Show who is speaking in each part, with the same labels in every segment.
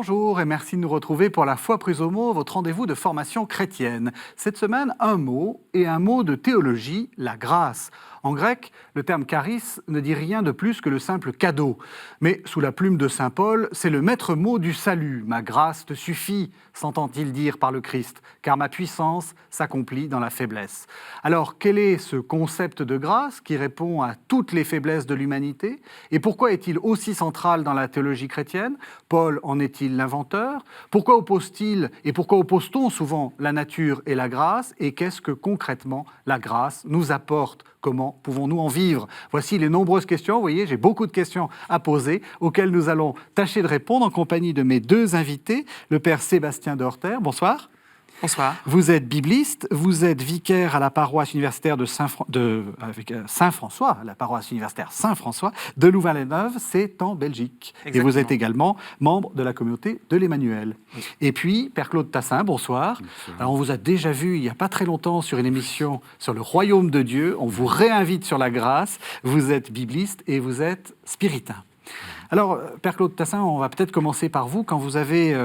Speaker 1: Bonjour et merci de nous retrouver pour la Foi prise au mot, votre rendez-vous de formation chrétienne. Cette semaine, un mot et un mot de théologie, la grâce. En grec, le terme charis ne dit rien de plus que le simple cadeau. Mais sous la plume de saint Paul, c'est le maître mot du salut. Ma grâce te suffit, s'entend-il dire par le Christ, car ma puissance s'accomplit dans la faiblesse. Alors, quel est ce concept de grâce qui répond à toutes les faiblesses de l'humanité? Et pourquoi est-il aussi central dans la théologie chrétienne? Paul en est-il l'inventeur? Pourquoi oppose-t-il et pourquoi oppose-t-on souvent la nature et la grâce? Et qu'est-ce que concrètement la grâce nous apporte? Comment pouvons-nous en vivre? Voici les nombreuses questions. Vous voyez, j'ai beaucoup de questions à poser auxquelles nous allons tâcher de répondre en compagnie de mes deux invités, le père Sébastien de Horter. Bonsoir.
Speaker 2: Bonsoir.
Speaker 1: Vous êtes bibliste, vous êtes vicaire à la paroisse universitaire de Saint-François, la paroisse universitaire Saint-François de Louvain-la-Neuve, c'est en Belgique.
Speaker 2: Exactement.
Speaker 1: Et vous êtes également membre de la communauté de l'Emmanuel. Oui. Et puis, Père Claude Tassin, bonsoir. Bonsoir. Alors, on vous a déjà vu il n'y a pas très longtemps sur une émission sur le royaume de Dieu. On vous réinvite sur la grâce. Vous êtes bibliste et vous êtes spiritain. Alors, Père Claude Tassin, on va peut-être commencer par vous. Quand vous avez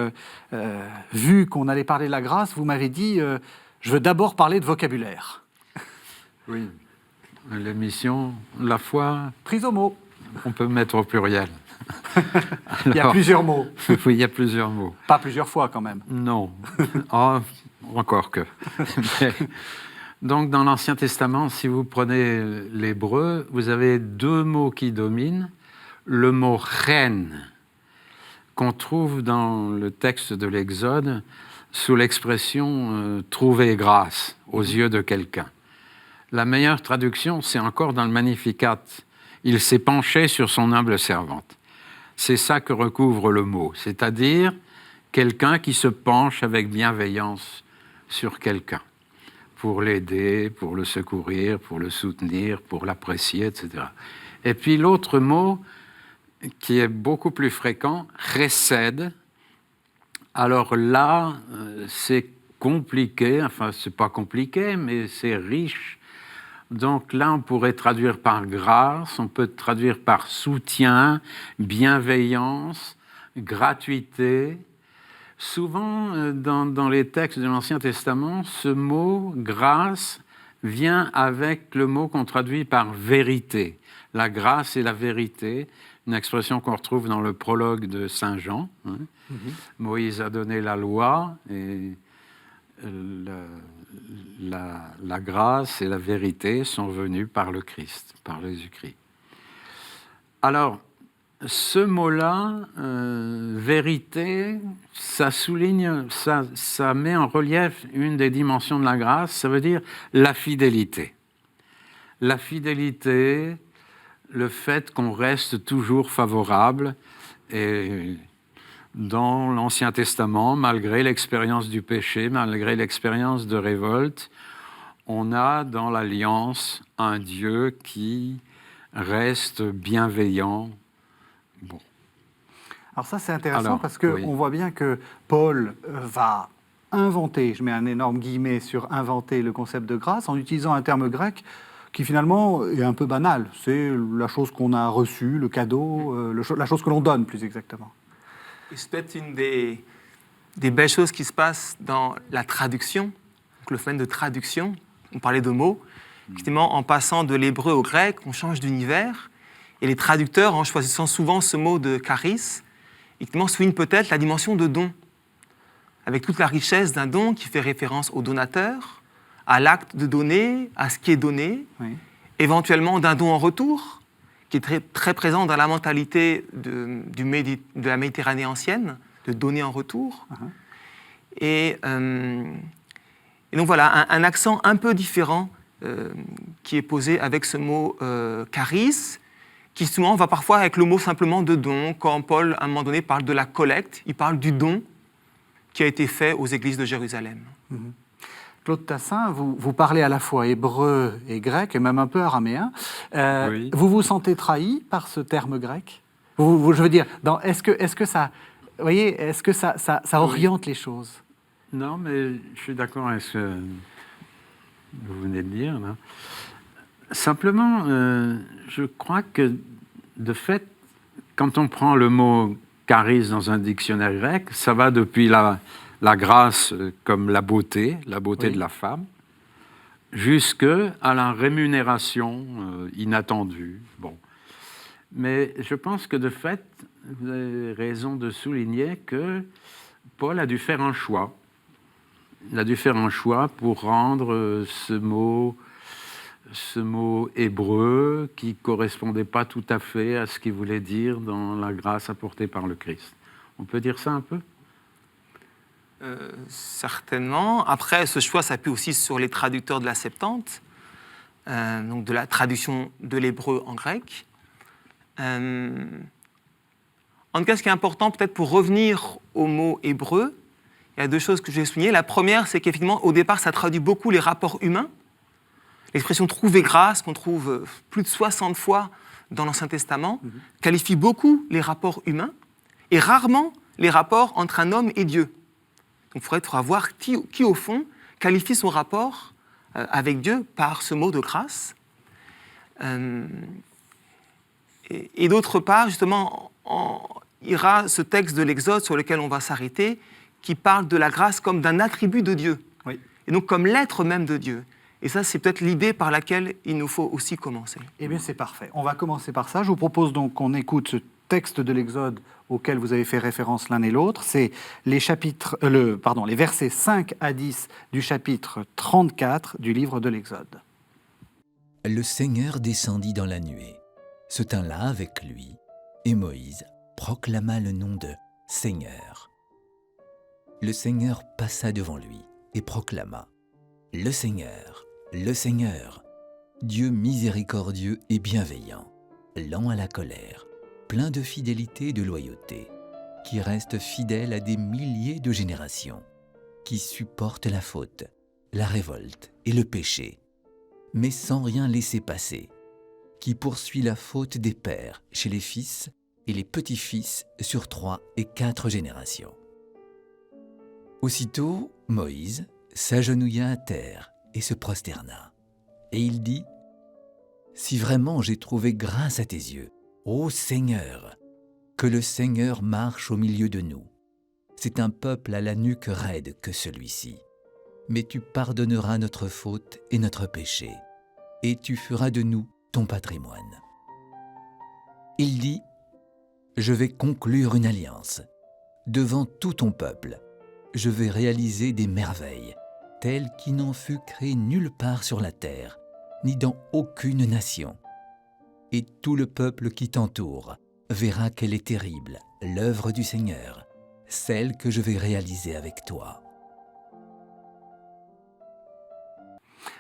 Speaker 1: vu qu'on allait parler de la grâce, vous m'avez dit je veux d'abord parler de vocabulaire.
Speaker 3: Oui, l'émission, la foi...
Speaker 1: Prise au mot.
Speaker 3: On peut mettre au pluriel.
Speaker 1: Alors, il y a plusieurs mots.
Speaker 3: Oui, il y a plusieurs mots.
Speaker 1: Pas plusieurs fois, quand même.
Speaker 3: Non. Oh, encore que. Mais, donc, dans l'Ancien Testament, si vous prenez l'hébreu, vous avez deux mots qui dominent. Le mot « reine » qu'on trouve dans le texte de l'Exode sous l'expression « trouver grâce » aux yeux de quelqu'un. La meilleure traduction, c'est encore dans le Magnificat. Il s'est penché sur son humble servante. C'est ça que recouvre le mot, c'est-à-dire quelqu'un qui se penche avec bienveillance sur quelqu'un pour l'aider, pour le secourir, pour le soutenir, pour l'apprécier, etc. Et puis l'autre mot qui est beaucoup plus fréquent, chesed. Alors là, c'est compliqué, enfin, c'est pas compliqué, mais c'est riche. Donc là, on pourrait traduire par grâce, on peut traduire par soutien, bienveillance, gratuité. Souvent, dans les textes de l'Ancien Testament, ce mot, grâce, vient avec le mot qu'on traduit par vérité. La grâce et la vérité, une expression qu'on retrouve dans le prologue de Saint Jean. Hein. Moïse a donné la loi et la grâce et la vérité sont venues par le Christ, par Jésus-Christ. Alors, ce mot-là, vérité, ça souligne, ça met en relief une des dimensions de la grâce, ça veut dire la fidélité. La fidélité, le fait qu'on reste toujours favorable. Et dans l'Ancien Testament, malgré l'expérience du péché, malgré l'expérience de révolte, on a dans l'Alliance un Dieu qui reste bienveillant. Bon.
Speaker 1: Alors ça, c'est intéressant parce qu'on voit bien que Paul va inventer, je mets un énorme guillemet sur inventer le concept de grâce en utilisant un terme grec qui finalement est un peu banal. C'est la chose qu'on a reçue, le cadeau, la chose que l'on donne plus exactement.
Speaker 2: Et c'est peut-être une des belles choses qui se passent dans la traduction, donc le phénomène de traduction. On parlait de mots. Effectivement, en passant de l'hébreu au grec, on change d'univers. Et les traducteurs, en choisissant souvent ce mot de charis, effectivement, soulignent peut-être la dimension de don, avec toute la richesse d'un don qui fait référence au donateur, à l'acte de donner, à ce qui est donné, oui. Éventuellement d'un don en retour, qui est très, très présent dans la mentalité de la Méditerranée ancienne, de donner en retour. Uh-huh. Et donc voilà, un accent un peu différent qui est posé avec ce mot charis, qui souvent va parfois avec le mot simplement de don. Quand Paul, à un moment donné, parle de la collecte, il parle du don qui a été fait aux églises de Jérusalem.
Speaker 1: Uh-huh. Claude Tassin, vous parlez à la fois hébreu et grec, et même un peu araméen. Oui. Vous vous sentez trahi par ce terme grec? Je veux dire, est-ce que ça, vous voyez, est-ce que ça oriente les choses?
Speaker 3: Non, mais je suis d'accord avec ce que vous venez de dire. Là. Simplement, je crois que, de fait, quand on prend le mot charis dans un dictionnaire grec, ça va depuis la grâce comme la beauté
Speaker 1: Oui.
Speaker 3: de la femme, jusqu'à la rémunération inattendue. Bon. Mais je pense que de fait, vous avez raison de souligner que Paul a dû faire un choix. Il a dû faire un choix pour rendre ce mot hébreu qui ne correspondait pas tout à fait à ce qu'il voulait dire dans la grâce apportée par le Christ. On peut dire ça un peu ?
Speaker 2: Certainement. Après, ce choix s'appuie aussi sur les traducteurs de la Septante, donc de la traduction de l'hébreu en grec. En tout cas, ce qui est important, peut-être pour revenir au mot hébreu, il y a deux choses que je vais souligner. La première, c'est qu'effectivement, au départ, ça traduit beaucoup les rapports humains. L'expression « trouver grâce », qu'on trouve plus de 60 fois dans l'Ancien Testament, qualifie beaucoup les rapports humains et rarement les rapports entre un homme et Dieu. Donc, il faudra voir qui, au fond, qualifie son rapport avec Dieu par ce mot de grâce. Et d'autre part, justement, il y aura ce texte de l'Exode sur lequel on va s'arrêter, qui parle de la grâce comme d'un attribut de Dieu,
Speaker 1: Oui.
Speaker 2: et donc comme l'être même de Dieu. Et ça, c'est peut-être l'idée par laquelle il nous faut aussi commencer.
Speaker 1: Eh bien, c'est parfait. On va commencer par ça. Je vous propose donc qu'on écoute ce texte de l'Exode auquel vous avez fait référence l'un et l'autre. C'est les versets 5 à 10 du chapitre 34 du livre de l'Exode.
Speaker 4: Le Seigneur descendit dans la nuée, se tint là avec lui, et Moïse proclama le nom de Seigneur. Le Seigneur passa devant lui et proclama « Le Seigneur, Dieu miséricordieux et bienveillant, lent à la colère, plein de fidélité et de loyauté, qui reste fidèle à des milliers de générations, qui supporte la faute, la révolte et le péché, mais sans rien laisser passer, qui poursuit la faute des pères chez les fils et les petits-fils sur 3 et 4 générations. » Aussitôt, Moïse s'agenouilla à terre et se prosterna. Et il dit « Si vraiment j'ai trouvé grâce à tes yeux, ô Seigneur, que le Seigneur marche au milieu de nous. C'est un peuple à la nuque raide que celui-ci. Mais tu pardonneras notre faute et notre péché, et tu feras de nous ton patrimoine. » Il dit « Je vais conclure une alliance. Devant tout ton peuple, je vais réaliser des merveilles, telles qui n'en fut créé nulle part sur la terre, ni dans aucune nation. Et tout le peuple qui t'entoure verra qu'elle est terrible, l'œuvre du Seigneur, celle que je vais réaliser avec toi. »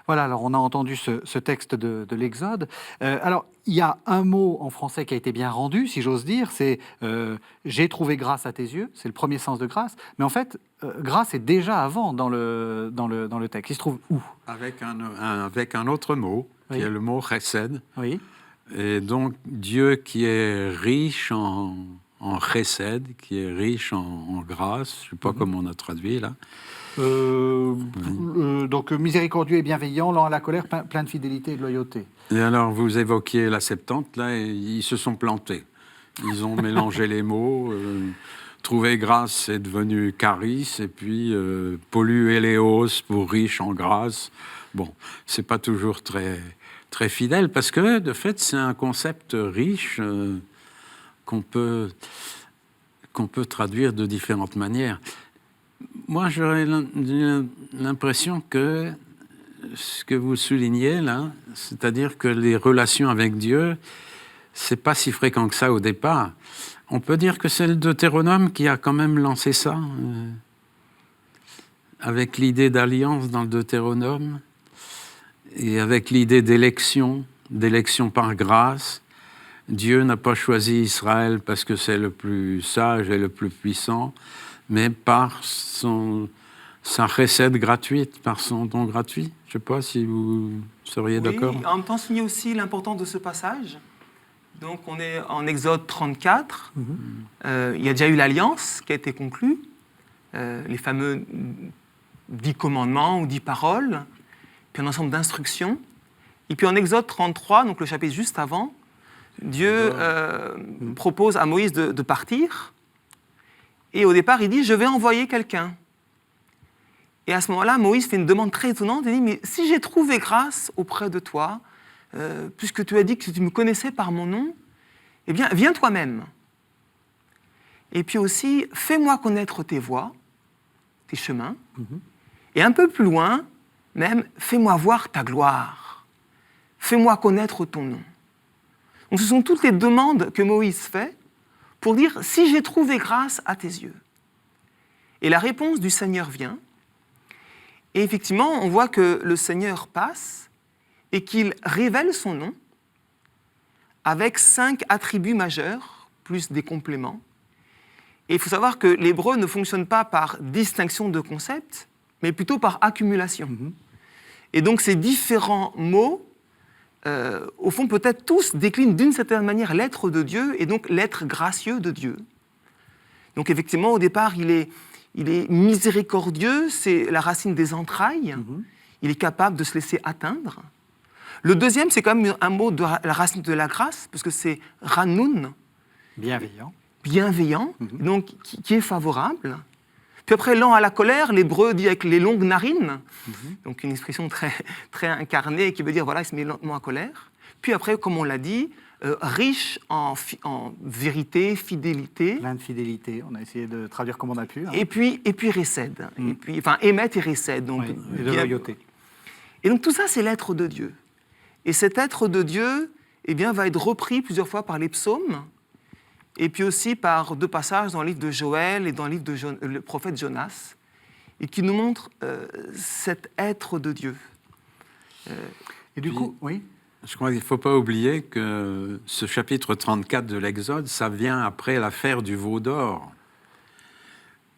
Speaker 1: Voilà, alors on a entendu ce texte de l'Exode. Alors, il y a un mot en français qui a été bien rendu, si j'ose dire, c'est « j'ai trouvé grâce à tes yeux », c'est le premier sens de grâce. Mais en fait, grâce est déjà avant dans le texte. Il se trouve où ?
Speaker 3: Avec un autre mot,
Speaker 1: Oui.
Speaker 3: qui est le mot chesed.
Speaker 1: Oui,
Speaker 3: Et donc, Dieu qui est riche en chesed, qui est riche en grâce, je ne sais pas comment on a traduit là.
Speaker 1: donc miséricordieux et bienveillant, lent à la colère, plein de fidélité et de loyauté.
Speaker 3: Et alors, vous évoquiez la Septante, là, et ils se sont plantés. Ils ont mélangé les mots. Trouver grâce, c'est devenu charis, et puis polluéléos pour riche en grâce. Bon, c'est pas toujours très, très fidèle, parce que, de fait, c'est un concept riche qu'on peut traduire de différentes manières. Moi, j'aurais l'impression que ce que vous soulignez là, c'est-à-dire que les relations avec Dieu, c'est pas si fréquent que ça au départ. On peut dire que c'est le Deutéronome qui a quand même lancé ça, avec l'idée d'alliance dans le Deutéronome, et avec l'idée d'élection par grâce. Dieu n'a pas choisi Israël parce que c'est le plus sage et le plus puissant, mais par sa chesed gratuite, par son don gratuit. Je ne sais pas si vous seriez d'accord.
Speaker 2: Oui, en même temps, souligner aussi l'importance de ce passage. Donc, on est en Exode 34. Il y a déjà eu l'alliance qui a été conclue, les fameux 10 commandements ou 10 paroles, puis un ensemble d'instructions. Et puis en Exode 33, donc le chapitre juste avant, Dieu propose à Moïse de partir Et au départ, il dit, je vais envoyer quelqu'un. Et à ce moment-là, Moïse fait une demande très étonnante. Il dit, mais si j'ai trouvé grâce auprès de toi, puisque tu as dit que tu me connaissais par mon nom, eh bien, viens toi-même. Et puis aussi, fais-moi connaître tes voies, tes chemins. Et un peu plus loin, même, fais-moi voir ta gloire. Fais-moi connaître ton nom. Donc ce sont toutes les demandes que Moïse fait pour dire, si j'ai trouvé grâce à tes yeux. Et la réponse du Seigneur vient. Et effectivement, on voit que le Seigneur passe et qu'il révèle son nom avec 5 attributs majeurs, plus des compléments. Et il faut savoir que l'hébreu ne fonctionne pas par distinction de concepts, mais plutôt par accumulation. Et donc ces différents mots, au fond, peut-être tous déclinent d'une certaine manière l'être de Dieu et donc l'être gracieux de Dieu. Donc effectivement, au départ, il est miséricordieux, c'est la racine des entrailles. Il est capable de se laisser atteindre. Le deuxième, c'est quand même un mot de la racine de la grâce, parce que c'est ranoun.
Speaker 1: Bienveillant.
Speaker 2: Bienveillant, donc qui est favorable. Puis après, lent à la colère, l'hébreu dit avec les longues narines, donc une expression très, très incarnée qui veut dire, voilà, il se met lentement à colère. Puis après, comme on l'a dit, riche en vérité, fidélité.
Speaker 1: Plein de fidélité. On a essayé de traduire comme on a pu.
Speaker 2: Et puis récède. Et puis, enfin, émet et récède. Donc,
Speaker 1: Oui, et de loyauté.
Speaker 2: Et donc tout ça, c'est l'être de Dieu. Et cet être de Dieu, eh bien, va être repris plusieurs fois par les psaumes, et puis aussi par 2 passages dans le livre de Joël et dans le livre de le prophète Jonas, et qui nous montrent cet être de Dieu.
Speaker 1: Et du coup, oui.
Speaker 3: Je crois qu'il ne faut pas oublier que ce chapitre 34 de l'Exode, ça vient après l'affaire du veau d'or.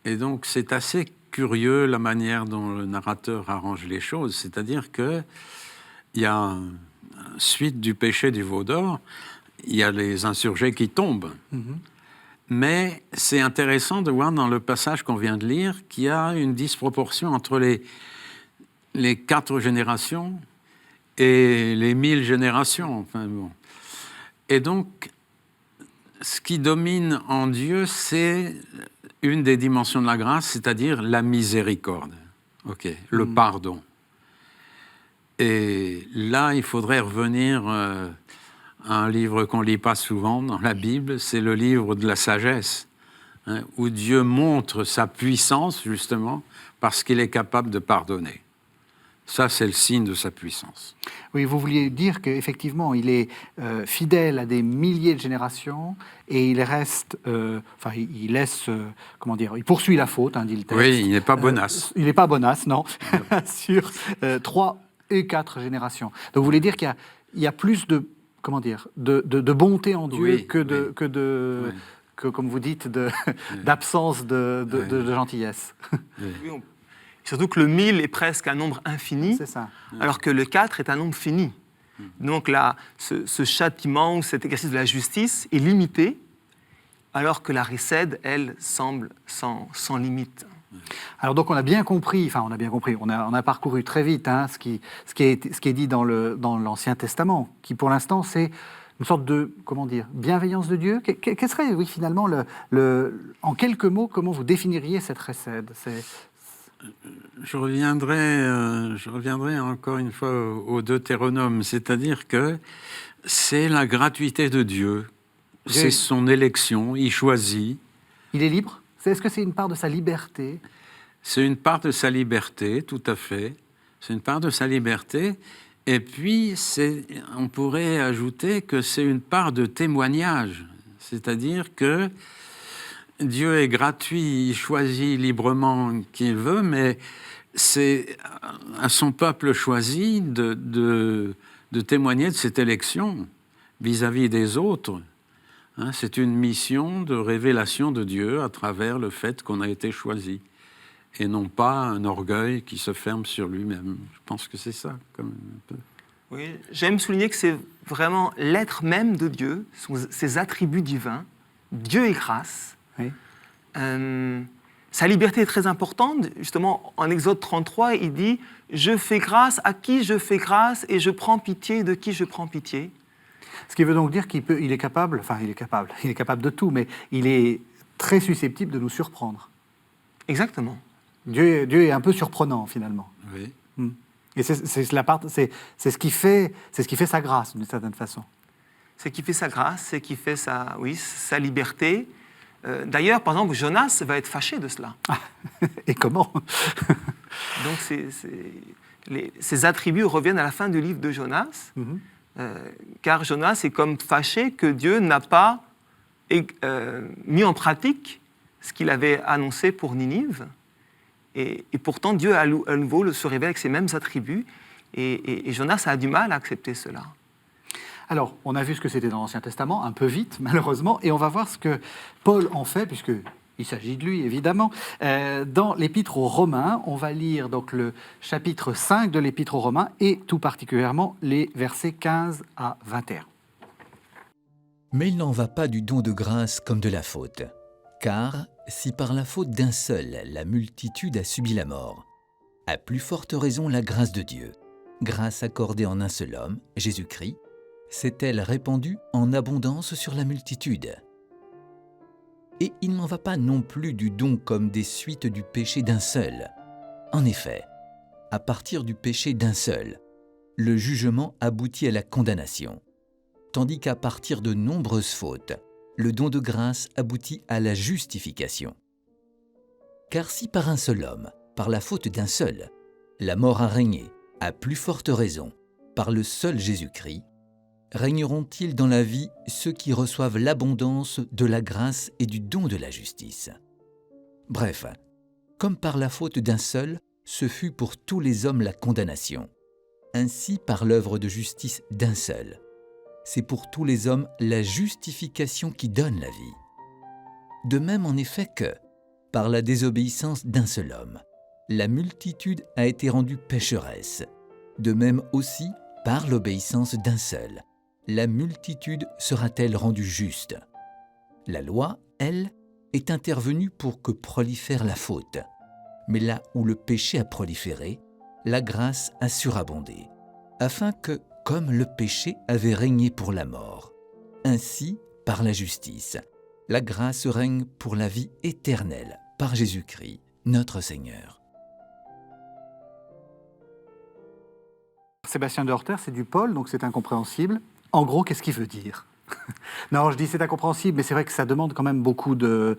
Speaker 3: Et donc, c'est assez curieux la manière dont le narrateur arrange les choses. C'est-à-dire qu'il y a, suite du péché du veau d'or, il y a les insurgés qui tombent. Mais c'est intéressant de voir dans le passage qu'on vient de lire qu'il y a une disproportion entre les 4 générations et les 1000 générations. Enfin, bon. Et donc, ce qui domine en Dieu, c'est une des dimensions de la grâce, c'est-à-dire la miséricorde, le pardon. Et là, il faudrait revenir à un livre qu'on ne lit pas souvent dans la Bible, c'est le livre de la sagesse, où Dieu montre sa puissance, justement, parce qu'il est capable de pardonner. Ça, c'est le signe de sa puissance.
Speaker 1: Oui, vous vouliez dire qu'effectivement, il est fidèle à des milliers de générations et il reste, il laisse, comment dire, il poursuit la faute, dit le texte.
Speaker 3: Oui, il n'est pas bonasse.
Speaker 1: Il n'est pas bonasse, non, sur 3 et 4 générations. Donc, vous voulez dire qu'il y a plus de, comment dire, de bonté en Dieu que, comme vous dites, d'absence de gentillesse.
Speaker 2: Oui, surtout que le 1000 est presque un nombre infini,
Speaker 1: c'est ça.
Speaker 2: Alors que le 4 est un nombre fini. Donc là, ce châtiment ou cet exercice de la justice est limité, alors que la récède, elle, semble sans limite.
Speaker 1: Alors donc on a bien compris, on a parcouru très vite ce qui est dit dans l'Ancien Testament, qui pour l'instant c'est une sorte de, comment dire, bienveillance de Dieu. Quel serait, oui, finalement, en quelques mots, comment vous définiriez cette récède?
Speaker 3: Je reviendrai encore une fois au Deutéronome, c'est-à-dire que c'est la gratuité de Dieu, c'est son élection, il choisit.
Speaker 1: Il est libre? Est-ce que c'est une part de sa liberté?
Speaker 3: C'est une part de sa liberté, tout à fait. C'est une part de sa liberté. Et puis, on pourrait ajouter que c'est une part de témoignage, c'est-à-dire que Dieu est gratuit, il choisit librement qui il veut, mais c'est à son peuple choisi de témoigner de cette élection vis-à-vis des autres. C'est une mission de révélation de Dieu à travers le fait qu'on a été choisi, et non pas un orgueil qui se ferme sur lui-même. Je pense que c'est ça, quand même, un peu.
Speaker 2: Oui, j'aime souligner que c'est vraiment l'être même de Dieu, ses attributs divins, Dieu est grâce.
Speaker 1: Oui.
Speaker 2: Sa liberté est très importante. Justement, en Exode 33, il dit « Je fais grâce à qui je fais grâce et je prends pitié de qui je prends pitié. »
Speaker 1: Ce qui veut donc dire il est capable de tout, mais il est très susceptible de nous surprendre.
Speaker 2: Exactement.
Speaker 1: Dieu est un peu surprenant, finalement.
Speaker 3: Oui.
Speaker 1: Et c'est ce qui fait sa grâce, d'une certaine façon.
Speaker 2: C'est qui fait sa grâce, c'est qui fait sa liberté. D'ailleurs, par exemple, Jonas va être fâché de cela.
Speaker 1: Et comment?
Speaker 2: Donc, ces attributs reviennent à la fin du livre de Jonas, car Jonas est comme fâché que Dieu n'a pas mis en pratique ce qu'il avait annoncé pour Ninive. Et pourtant, Dieu à nouveau se révèle avec ces mêmes attributs, et Jonas a du mal à accepter cela.
Speaker 1: Alors, on a vu ce que c'était dans l'Ancien Testament, un peu vite, malheureusement, et on va voir ce que Paul en fait, puisqu'il s'agit de lui, évidemment. Dans l'Épître aux Romains, on va lire donc le chapitre 5 de l'Épître aux Romains, et tout particulièrement les versets 15 à 21.
Speaker 4: Mais il n'en va pas du don de grâce comme de la faute. Car si par la faute d'un seul la multitude a subi la mort, à plus forte raison la grâce de Dieu, grâce accordée en un seul homme, Jésus-Christ, s'est-elle répandue en abondance sur la multitude. Et il n'en va pas non plus du don comme des suites du péché d'un seul. En effet, à partir du péché d'un seul, le jugement aboutit à la condamnation, tandis qu'à partir de nombreuses fautes, le don de grâce aboutit à la justification. Car si par un seul homme, par la faute d'un seul, la mort a régné, à plus forte raison, par le seul Jésus-Christ, régneront-ils dans la vie ceux qui reçoivent l'abondance de la grâce et du don de la justice. Bref, comme par la faute d'un seul, ce fut pour tous les hommes la condamnation, ainsi par l'œuvre de justice d'un seul, c'est pour tous les hommes la justification qui donne la vie. De même en effet que, par la désobéissance d'un seul homme, la multitude a été rendue pécheresse, de même aussi par l'obéissance d'un seul, la multitude sera-t-elle rendue juste. La loi, elle, est intervenue pour que prolifère la faute. Mais là où le péché a proliféré, la grâce a surabondé, afin que, comme le péché avait régné pour la mort, ainsi, par la justice, la grâce règne pour la vie éternelle, par Jésus-Christ, notre Seigneur.
Speaker 1: Sébastien de Horter, c'est du Paul, donc c'est incompréhensible. En gros, qu'est-ce qu'il veut dire? Non, je dis c'est incompréhensible, mais c'est vrai que ça demande quand même beaucoup de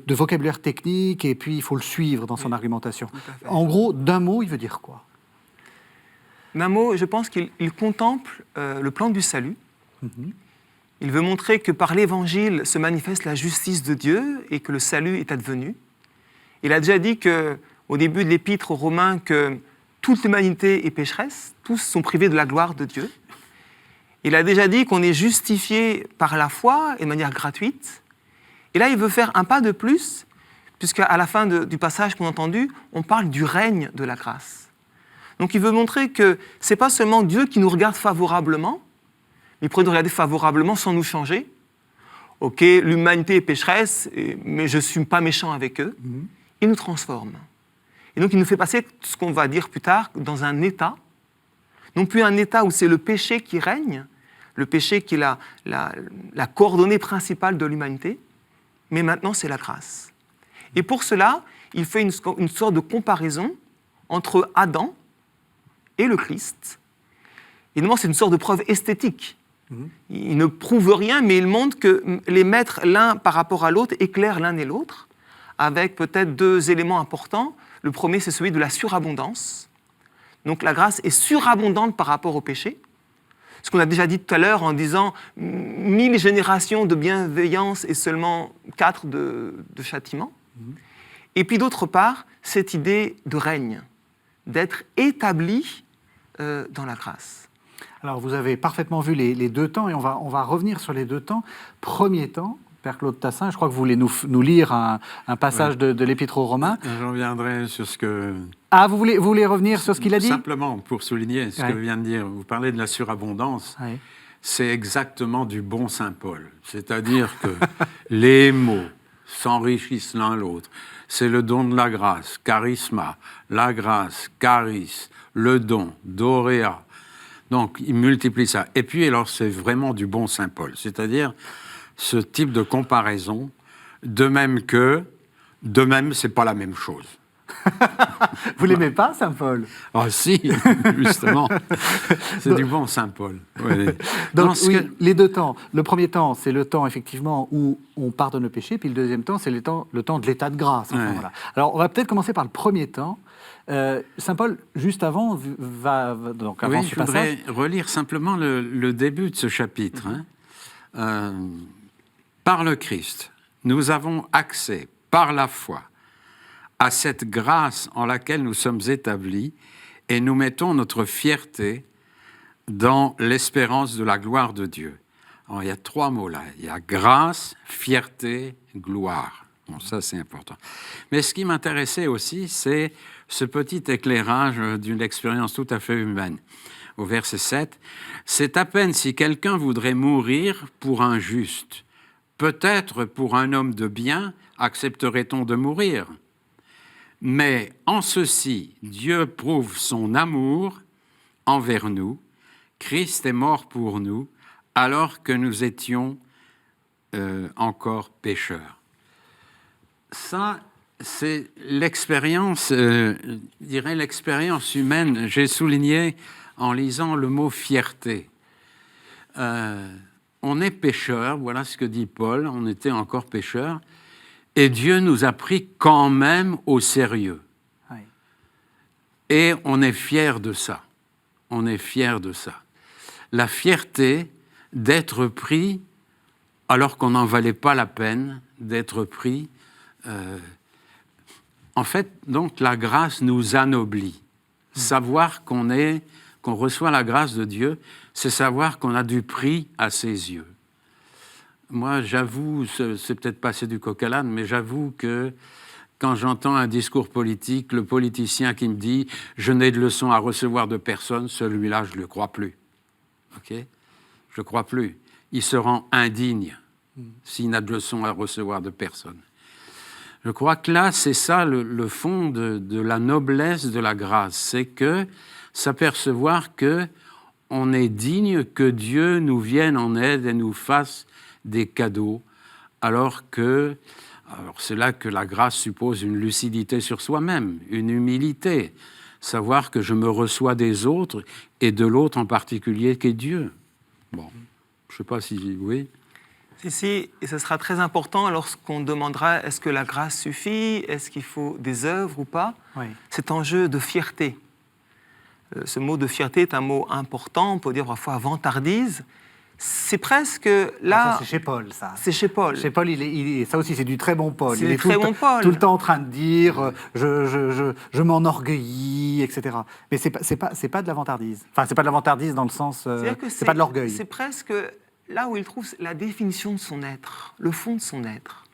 Speaker 1: vocabulaire technique, et puis il faut le suivre dans son argumentation. En gros, d'un mot, il veut dire quoi?
Speaker 2: D'un mot, je pense qu'il contemple le plan du salut. Il veut montrer que par l'Évangile se manifeste la justice de Dieu et que le salut est advenu. Il a déjà dit qu'au début de l'Épître aux Romains que toute l'humanité est pécheresse, tous sont privés de la gloire de Dieu. Il a déjà dit qu'on est justifié par la foi et de manière gratuite. Et là, il veut faire un pas de plus, puisqu'à la fin du passage qu'on a entendu, on parle du règne de la grâce. Donc il veut montrer que ce n'est pas seulement Dieu qui nous regarde favorablement, mais il pourrait nous regarder favorablement sans nous changer. Ok, l'humanité est pécheresse, mais je ne suis pas méchant avec eux. Il nous transforme. Et donc il nous fait passer, ce qu'on va dire plus tard, dans un état, non plus un état où c'est le péché qui règne, le péché qui est la coordonnée principale de l'humanité, mais maintenant c'est la grâce. Et pour cela, il fait une sorte de comparaison entre Adam et le Christ. Évidemment, c'est une sorte de preuve esthétique. Il ne prouve rien, mais il montre que les mettre l'un par rapport à l'autre éclairent l'un et l'autre, avec peut-être deux éléments importants. Le premier, c'est celui de la surabondance. Donc la grâce est surabondante par rapport au péché. Ce qu'on a déjà dit tout à l'heure en disant 1000 générations de bienveillance et seulement 4 de châtiment. Et puis d'autre part, cette idée de règne, d'être établi dans la grâce.
Speaker 1: Alors vous avez parfaitement vu les deux temps, et on va revenir sur les deux temps. Premier temps, Père Claude Tassin, je crois que vous voulez nous lire un passage de l'Épître aux Romains.
Speaker 3: Je reviendrai sur ce que...
Speaker 1: Ah, vous voulez revenir sur ce qu'il a dit?
Speaker 3: Simplement, pour souligner ce que vient de dire, vous parlez de la surabondance, c'est exactement du bon Saint Paul. C'est-à-dire que les mots s'enrichissent l'un l'autre. C'est le don de la grâce, charisma, la grâce, charis, le don, dorea. Donc, il multiplie ça. Et puis, alors, c'est vraiment du bon Saint Paul. C'est-à-dire ce type de comparaison de même, c'est pas la même chose.
Speaker 1: Vous l'aimez pas, Saint Paul?
Speaker 3: Ah si, justement. C'est du bon Saint Paul. Oui.
Speaker 1: Donc, oui, les deux temps. Le premier temps, c'est le temps, effectivement, où on pardonne le péché, puis le deuxième temps, c'est le temps de l'état de grâce. Enfin, voilà. Alors, on va peut-être commencer par le premier temps. Saint Paul, juste avant, donc avant ce
Speaker 3: je
Speaker 1: passage...
Speaker 3: voudrais relire simplement le début de ce chapitre. Par le Christ, nous avons accès, par la foi, à cette grâce en laquelle nous sommes établis, et nous mettons notre fierté dans l'espérance de la gloire de Dieu. Alors, il y a 3 mots là. Il y a grâce, fierté, gloire. Bon, ça, c'est important. Mais ce qui m'intéressait aussi, c'est ce petit éclairage d'une expérience tout à fait humaine. Au verset 7, « C'est à peine si quelqu'un voudrait mourir pour un juste. Peut-être pour un homme de bien, accepterait-on de mourir. Mais en ceci, Dieu prouve son amour envers nous. Christ est mort pour nous, alors que nous étions encore pécheurs. » Ça, c'est l'expérience, je dirais l'expérience humaine. J'ai souligné en lisant le mot fierté. On est pécheurs, voilà ce que dit Paul, on était encore pécheurs, et Dieu nous a pris quand même au sérieux. Oui. Et on est fiers de ça. On est fiers de ça. La fierté d'être pris alors qu'on n'en valait pas la peine, d'être pris. En fait, donc, la grâce nous anoblit. Savoir qu'on reçoit la grâce de Dieu, c'est savoir qu'on a du prix à ses yeux. Moi, j'avoue, c'est peut-être passer du coq à l'âne, mais j'avoue que quand j'entends un discours politique, le politicien qui me dit « je n'ai de leçons à recevoir de personne », celui-là, je ne le crois plus. Ok ? Je ne le crois plus. Il se rend indigne s'il n'a de leçons à recevoir de personne. Je crois que là, c'est ça le fond de la noblesse de la grâce, c'est que s'apercevoir qu'on est digne que Dieu nous vienne en aide et nous fasse des cadeaux, alors c'est là que la grâce suppose une lucidité sur soi-même, une humilité, savoir que je me reçois des autres et de l'autre en particulier qui est Dieu. Bon, je ne sais pas si... Oui.
Speaker 2: Si, et ce sera très important lorsqu'on demandera est-ce que la grâce suffit, est-ce qu'il faut des œuvres ou pas, oui. Cet enjeu de fierté. Ce mot de fierté est un mot important, on peut dire parfois vantardise. C'est presque là...
Speaker 1: ça, c'est chez Paul, ça.
Speaker 2: C'est chez Paul.
Speaker 1: Chez Paul, ça aussi, c'est du très bon Paul.
Speaker 2: Il est très bon Paul.
Speaker 1: Tout le temps en train de dire je m'enorgueillis, etc. Mais c'est pas de la vantardise. Enfin, c'est pas de la vantardise dans le sens... c'est pas de l'orgueil.
Speaker 2: C'est presque là où il trouve la définition de son être, le fond de son être.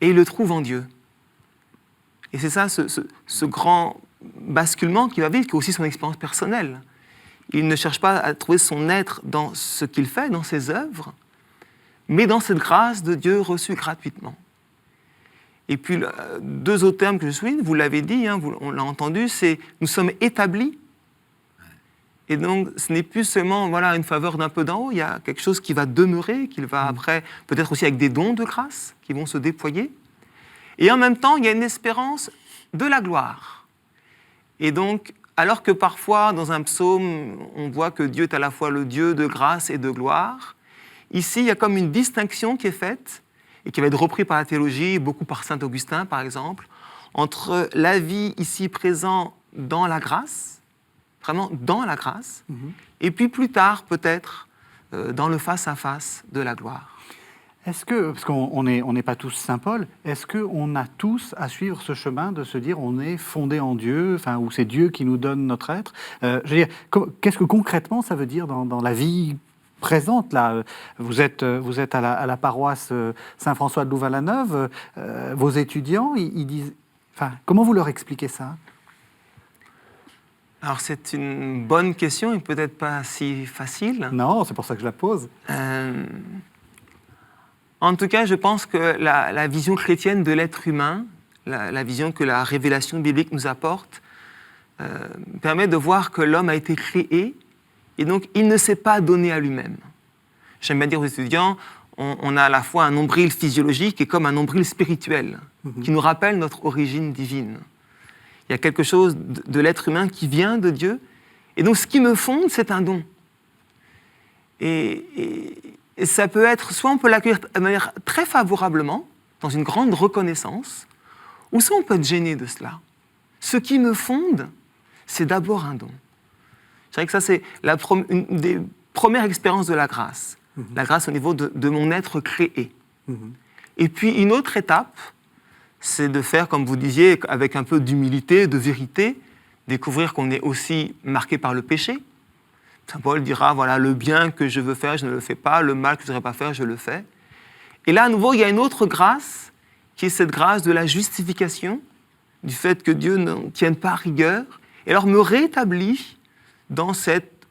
Speaker 2: Et il le trouve en Dieu. Et c'est ça, ce grand basculement qu'il va vivre, qui est aussi son expérience personnelle. Il ne cherche pas à trouver son être dans ce qu'il fait, dans ses œuvres, mais dans cette grâce de Dieu reçue gratuitement. Et puis, 2 autres termes que je souligne, vous l'avez dit, on l'a entendu, c'est « nous sommes établis ». Et donc, ce n'est plus seulement une faveur d'un peu d'en haut, il y a quelque chose qui va demeurer, qui va après, peut-être aussi avec des dons de grâce qui vont se déployer. Et en même temps, il y a une espérance de la gloire. Et donc, alors que parfois, dans un psaume, on voit que Dieu est à la fois le Dieu de grâce et de gloire, ici, il y a comme une distinction qui est faite, et qui va être reprise par la théologie, beaucoup par saint Augustin, par exemple, entre la vie ici présente dans la grâce, vraiment dans la grâce, et puis plus tard, peut-être, dans le face-à-face de la gloire.
Speaker 1: Est-ce que, parce qu'on n'est pas tous Saint Paul, est-ce qu'on a tous à suivre ce chemin de se dire on est fondé en Dieu, ou c'est Dieu qui nous donne notre être? Je veux dire, qu'est-ce que concrètement ça veut dire dans la vie présente là? Vous êtes à la paroisse Saint-François de Louvain-la-Neuve, vos étudiants, ils disent... comment vous leur expliquez ça?
Speaker 2: Alors c'est une bonne question et peut-être pas si facile.
Speaker 1: Non, c'est pour ça que je la pose.
Speaker 2: En tout cas, je pense que la vision chrétienne de l'être humain, la vision que la révélation biblique nous apporte, permet de voir que l'homme a été créé et donc il ne s'est pas donné à lui-même. J'aime bien dire aux étudiants, on a à la fois un nombril physiologique et comme un nombril spirituel, qui nous rappelle notre origine divine. Il y a quelque chose de l'être humain qui vient de Dieu, et donc ce qui me fonde, c'est un don. Et ça peut être, soit on peut l'accueillir de manière très favorablement, dans une grande reconnaissance, ou soit on peut être gêné de cela. Ce qui me fonde, c'est d'abord un don. Je dirais que ça, c'est une des premières expériences de la grâce. La grâce au niveau de mon être créé. Et puis une autre étape, c'est de faire, comme vous disiez, avec un peu d'humilité, de vérité, découvrir qu'on est aussi marqué par le péché. Saint Paul dira, voilà, le bien que je veux faire, je ne le fais pas, le mal que je ne devrais pas faire, je le fais. Et là, à nouveau, il y a une autre grâce, qui est cette grâce de la justification, du fait que Dieu n'en tienne pas rigueur, et alors me rétablit dans cette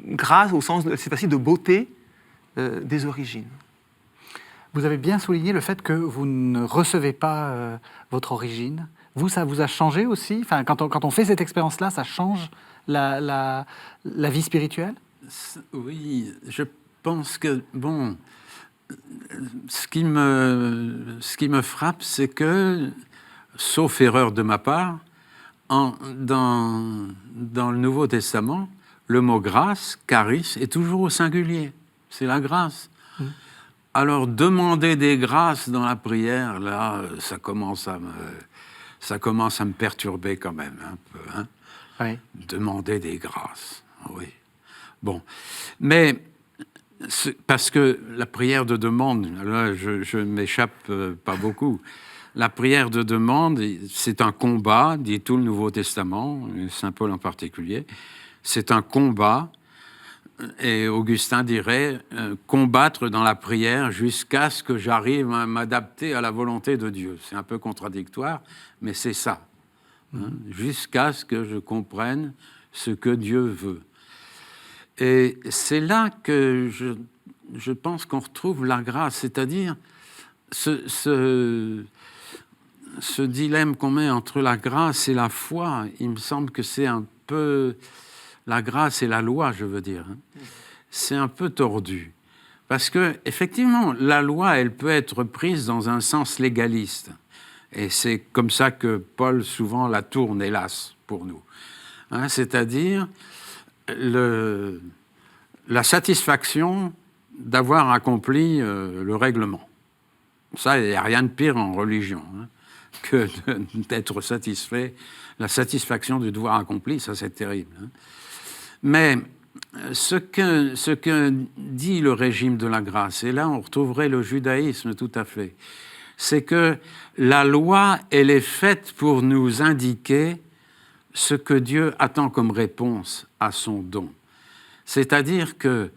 Speaker 2: grâce, au sens, cette fois-ci, de beauté des origines.
Speaker 1: Vous avez bien souligné le fait que vous ne recevez pas votre origine. Vous, ça vous a changé aussi? Enfin, quand on fait cette expérience-là, ça change la vie spirituelle?
Speaker 3: Oui, je pense que, bon, ce qui me frappe, c'est que, sauf erreur de ma part, dans le Nouveau Testament, le mot grâce, charis, est toujours au singulier. C'est la grâce. Alors, demander des grâces dans la prière, là, ça commence à me perturber quand même un peu. Hein?
Speaker 1: Oui.
Speaker 3: Demander des grâces, oui. Bon, mais parce que la prière de demande, là, je m'échappe pas beaucoup. La prière de demande, c'est un combat, dit tout le Nouveau Testament, Saint Paul en particulier. C'est un combat, et Augustin dirait combattre dans la prière jusqu'à ce que j'arrive à m'adapter à la volonté de Dieu. C'est un peu contradictoire, mais c'est ça. Hein, jusqu'à ce que je comprenne ce que Dieu veut. Et c'est là que je pense qu'on retrouve la grâce, c'est-à-dire ce dilemme qu'on met entre la grâce et la foi. Il me semble que c'est un peu... La grâce et la loi, je veux dire. Hein. C'est un peu tordu. Parce que, effectivement, la loi, elle peut être prise dans un sens légaliste. Et c'est comme ça que Paul souvent la tourne, hélas, pour nous. Hein, c'est-à-dire la satisfaction d'avoir accompli le règlement. Ça, il n'y a rien de pire en religion hein, que d'être satisfait. La satisfaction du devoir accompli, ça c'est terrible. Hein. Mais ce que dit le régime de la grâce, et là on retrouverait le judaïsme tout à fait, c'est que la loi, elle est faite pour nous indiquer ce que Dieu attend comme réponse à son don. C'est-à-dire que,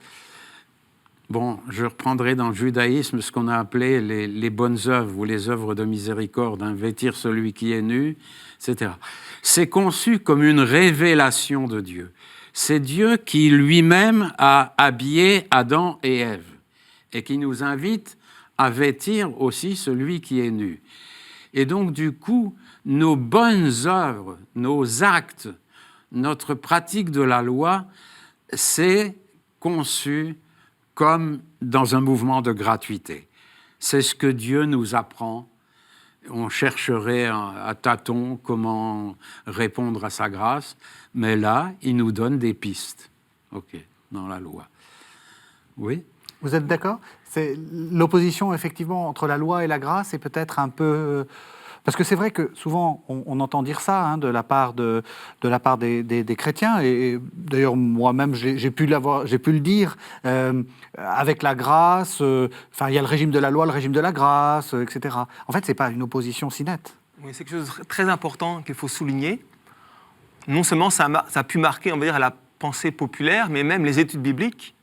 Speaker 3: bon, je reprendrai dans le judaïsme ce qu'on a appelé les bonnes œuvres ou les œuvres de miséricorde, hein, vêtir celui qui est nu, etc. C'est conçu comme une révélation de Dieu. C'est Dieu qui lui-même a habillé Adam et Ève et qui nous invite à vêtir aussi celui qui est nu. Et donc, du coup, nos bonnes œuvres, nos actes, notre pratique de la loi, c'est conçu comme dans un mouvement de gratuité. C'est ce que Dieu nous apprend. On chercherait à tâtons comment répondre à sa grâce, mais là, il nous donne des pistes, dans la loi. Oui?
Speaker 1: Vous êtes d'accord? C'est l'opposition, effectivement, entre la loi et la grâce est peut-être un peu... Parce que c'est vrai que souvent, on entend dire ça hein, de la part des chrétiens, et d'ailleurs, moi-même, j'ai pu le dire, avec la grâce, il y a le régime de la loi, le régime de la grâce, etc. En fait, ce n'est pas une opposition si nette.
Speaker 2: Oui, c'est quelque chose de très important qu'il faut souligner. Non seulement ça a pu marquer, on va dire, la pensée populaire, mais même les études bibliques.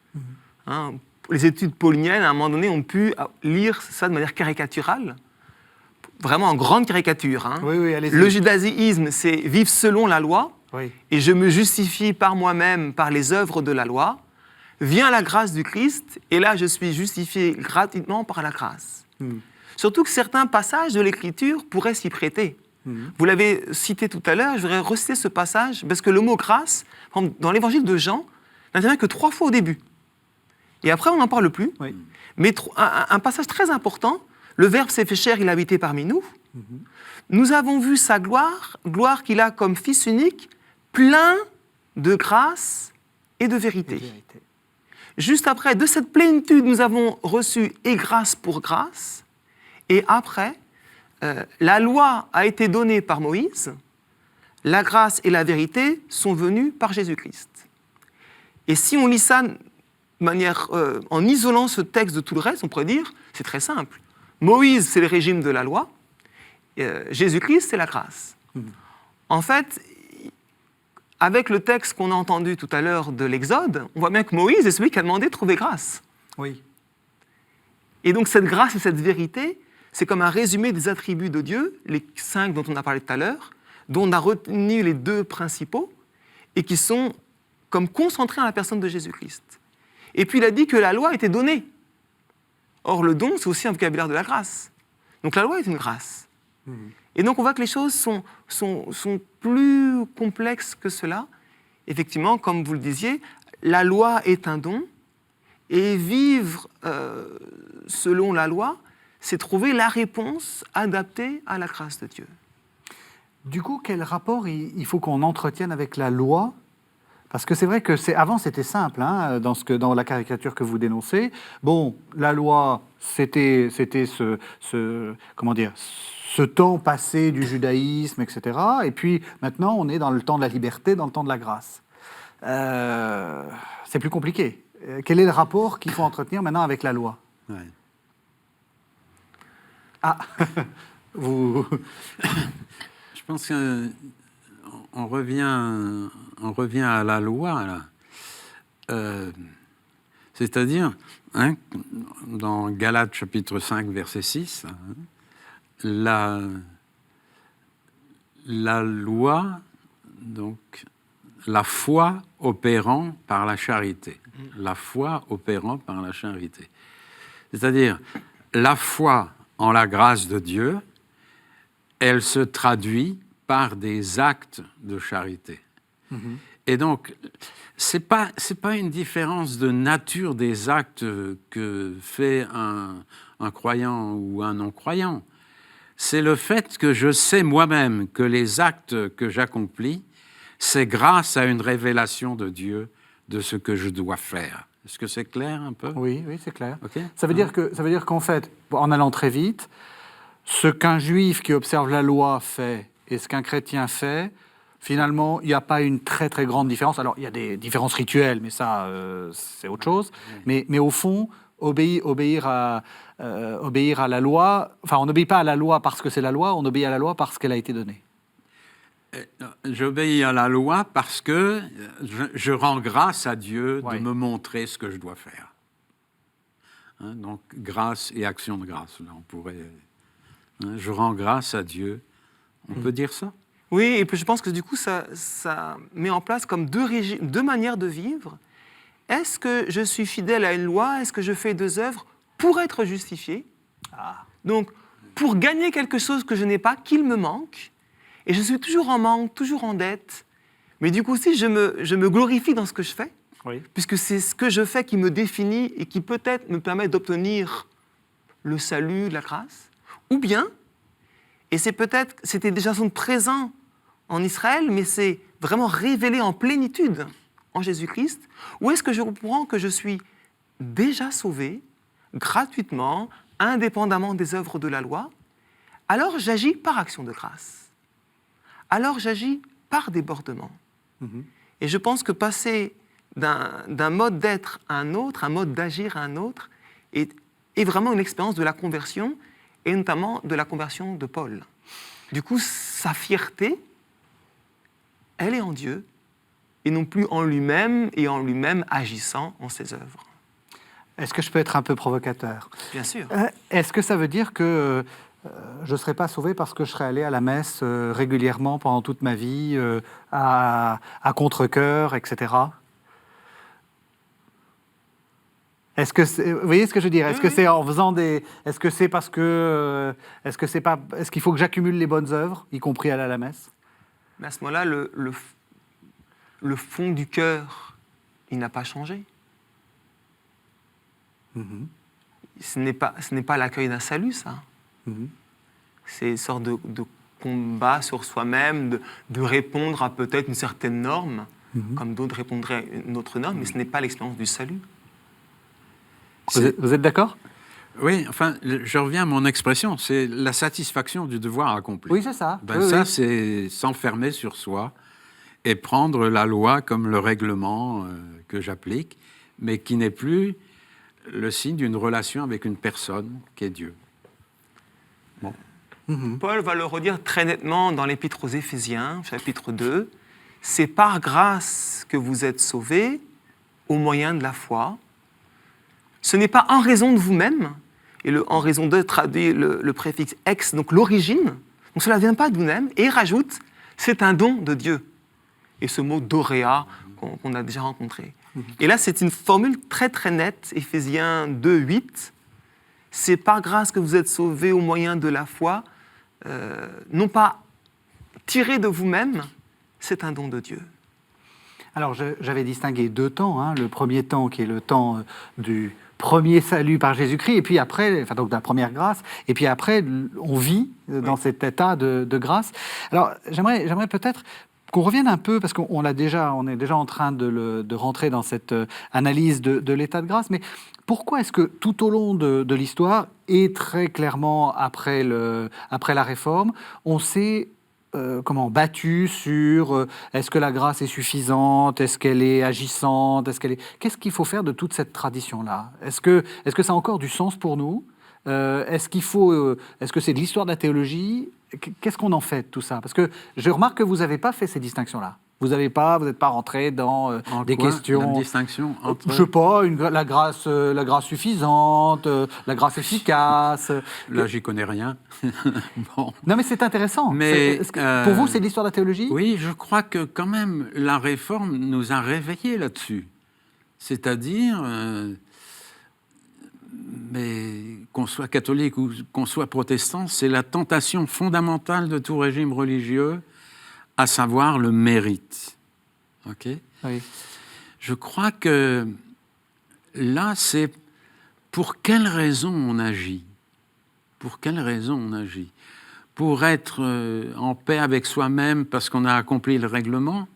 Speaker 2: Hein, les études pauliniennes, à un moment donné, ont pu lire ça de manière caricaturale. Vraiment en grande caricature. Hein.
Speaker 1: Oui, allez-y.
Speaker 2: Le judaïsme, c'est vivre selon la loi,
Speaker 1: oui. Et
Speaker 2: je me justifie par moi-même, par les œuvres de la loi. Vient la grâce du Christ, et là, je suis justifié gratuitement par la grâce. Surtout que certains passages de l'Écriture pourraient s'y prêter. Vous l'avez cité tout à l'heure, je voudrais reciter ce passage, parce que le mot grâce, dans l'Évangile de Jean, n'intervient que 3 fois au début. Et après, on n'en parle plus.
Speaker 1: Oui.
Speaker 2: Mais un passage très important, le Verbe s'est fait chair, il a habité parmi nous. Nous avons vu sa gloire, gloire qu'il a comme Fils unique, plein de grâce et de vérité.
Speaker 1: Vérité.
Speaker 2: Juste après, de cette plénitude, nous avons reçu et grâce pour grâce. Et après, la loi a été donnée par Moïse, la grâce et la vérité sont venues par Jésus-Christ. Et si on lit ça de manière, en isolant ce texte de tout le reste, on pourrait dire, c'est très simple. Moïse, c'est le régime de la loi, Jésus-Christ, c'est la grâce. En fait, avec le texte qu'on a entendu tout à l'heure de l'Exode, on voit bien que Moïse est celui qui a demandé de trouver grâce.
Speaker 1: Oui.
Speaker 2: Et donc cette grâce et cette vérité, c'est comme un résumé des attributs de Dieu, les 5 dont on a parlé tout à l'heure, dont on a retenu les 2 principaux, et qui sont comme concentrés en la personne de Jésus-Christ. Et puis il a dit que la loi était donnée. Or le don, c'est aussi un vocabulaire de la grâce. Donc la loi est une grâce. Et donc on voit que les choses sont plus complexes que cela. Effectivement, comme vous le disiez, la loi est un don, et vivre selon la loi, c'est trouver la réponse adaptée à la grâce de Dieu.
Speaker 1: Du coup, quel rapport il faut qu'on entretienne avec la loi? Parce que c'est vrai que avant c'était simple, hein, dans la caricature que vous dénoncez. Bon, la loi, c'était ce temps passé du judaïsme, etc. Et puis maintenant, on est dans le temps de la liberté, dans le temps de la grâce. C'est plus compliqué. Quel est le rapport qu'il faut entretenir maintenant avec la loi?
Speaker 3: Ouais.
Speaker 1: Ah, vous...
Speaker 3: Je pense qu'on revient à la loi, là. C'est-à-dire, hein, dans Galates chapitre 5, verset 6, hein, la loi, donc la foi opérant par la charité. La foi opérant par la charité. C'est-à-dire, la foi en la grâce de Dieu, elle se traduit par des actes de charité. Et donc, c'est pas une différence de nature des actes que fait un croyant ou un non-croyant. C'est le fait que je sais moi-même que les actes que j'accomplis, c'est grâce à une révélation de Dieu de ce que je dois faire. Est-ce que c'est clair un peu?
Speaker 1: Oui, c'est clair.
Speaker 3: Okay.
Speaker 1: Ça veut dire qu'en fait, en allant très vite, ce qu'un juif qui observe la loi fait et ce qu'un chrétien fait, finalement, il n'y a pas une très très grande différence. Alors, il y a des différences rituelles, mais ça, c'est autre chose. Mais au fond, obéir à la loi, enfin, on n'obéit pas à la loi parce que c'est la loi, on obéit à la loi parce qu'elle a été donnée.
Speaker 3: J'obéis à la loi parce que je rends grâce à Dieu
Speaker 1: Oui.
Speaker 3: de me montrer ce que je dois faire. Hein, donc, grâce et action de grâce. Là, on pourrait... Hein, je rends grâce à Dieu. On peut dire ça?
Speaker 2: Oui, et puis je pense que du coup, ça met en place comme deux manières de vivre. Est-ce que je suis fidèle à une loi? Est-ce que je fais 2 œuvres pour être justifié? Donc, pour gagner quelque chose que je n'ai pas, qu'il me manque, et je suis toujours en manque, toujours en dette. Mais du coup, si je me glorifie dans ce que je fais,
Speaker 1: Oui.
Speaker 2: puisque c'est ce que je fais qui me définit et qui peut-être me permet d'obtenir le salut, la grâce, ou bien, et c'était déjà son présent en Israël, mais c'est vraiment révélé en plénitude en Jésus-Christ, ou est-ce que je comprends que je suis déjà sauvé, gratuitement, indépendamment des œuvres de la loi, alors j'agis par action de grâce. Alors j'agis par débordement. Et je pense que passer d'un mode d'être à un autre, un mode d'agir à un autre, est vraiment une expérience de la conversion, et notamment de la conversion de Paul. Du coup, sa fierté, elle est en Dieu, et non plus en lui-même, et en lui-même agissant en ses œuvres.
Speaker 1: Est-ce que je peux être un peu provocateur?
Speaker 2: Bien sûr.
Speaker 1: Est-ce que ça veut dire que je ne serai pas sauvé parce que je serai allé à la messe régulièrement pendant toute ma vie, à contre-cœur, etc. Est-ce que vous voyez ce que je veux dire? Est-ce que c'est en faisant des... Est-ce que c'est parce que... Est-ce qu'il faut que j'accumule les bonnes œuvres, y compris aller à la messe?
Speaker 2: Mais à ce moment-là, le fond du cœur, il n'a pas changé.
Speaker 1: Mhm.
Speaker 2: Ce n'est pas l'accueil d'un salut, ça.
Speaker 1: Mhm.
Speaker 2: C'est une sorte de combat sur soi-même, de répondre à peut-être une certaine norme, comme d'autres répondraient à une autre norme, mais ce n'est pas l'expérience du salut.
Speaker 1: Vous êtes d'accord?
Speaker 3: Oui, enfin, je reviens à mon expression, c'est la satisfaction du devoir accompli.
Speaker 1: Oui, c'est ça.
Speaker 3: Ben
Speaker 1: Oui,
Speaker 3: ça,
Speaker 1: oui.
Speaker 3: c'est s'enfermer sur soi et prendre la loi comme le règlement que j'applique, mais qui n'est plus le signe d'une relation avec une personne qui est Dieu.
Speaker 2: Paul va le redire très nettement dans l'Épître aux Éphésiens, chapitre 2. « C'est par grâce que vous êtes sauvés au moyen de la foi. Ce n'est pas en raison de vous-même. » Et le « en raison de » traduit le préfixe « ex », donc l'origine. Donc cela ne vient pas de vous-même. Et il rajoute « c'est un don de Dieu ». Et ce mot « doréa » qu'on a déjà rencontré. Et là, c'est une formule très très nette, Éphésiens 2, 8. « C'est par grâce que vous êtes sauvés au moyen de la foi. » Non pas tiré de vous-même, c'est un don de Dieu.
Speaker 1: Alors, j'avais distingué deux temps. Hein. Le premier temps qui est le temps du premier salut par Jésus-Christ, et puis après, enfin, donc de la première grâce, et puis après, on vit dans cet état de grâce. Alors, j'aimerais peut-être qu'on revienne un peu, parce on est déjà en train de rentrer dans cette analyse de l'état de grâce, mais pourquoi est-ce que tout au long de l'histoire, et très clairement après la Réforme, on s'est battu sur est-ce que la grâce est suffisante, est-ce qu'elle est agissante, qu'est-ce qu'il faut faire de toute cette tradition-là? Est-ce que ça a encore du sens pour nous? Est-ce que c'est de l'histoire de la théologie? Qu'est-ce qu'on en fait de tout ça? Parce que je remarque que vous n'avez pas fait ces distinctions-là. Vous n'êtes pas rentré dans des questions.
Speaker 3: Une distinction entre...
Speaker 1: Je sais pas, la grâce suffisante, la grâce efficace.
Speaker 3: Là, j'y connais rien. Bon.
Speaker 1: Non, mais c'est intéressant.
Speaker 3: Mais,
Speaker 1: pour vous, c'est de l'histoire de la théologie?
Speaker 3: Oui, je crois que quand même, la Réforme nous a réveillés là-dessus. C'est-à-dire, mais qu'on soit catholique ou qu'on soit protestant, c'est la tentation fondamentale de tout régime religieux, à savoir le mérite. Ok ?
Speaker 1: Oui.
Speaker 3: Je crois que là, c'est pour quelle raison on agit ? Pour quelle raison on agit ? Pour être en paix avec soi-même parce qu'on a accompli le règlement,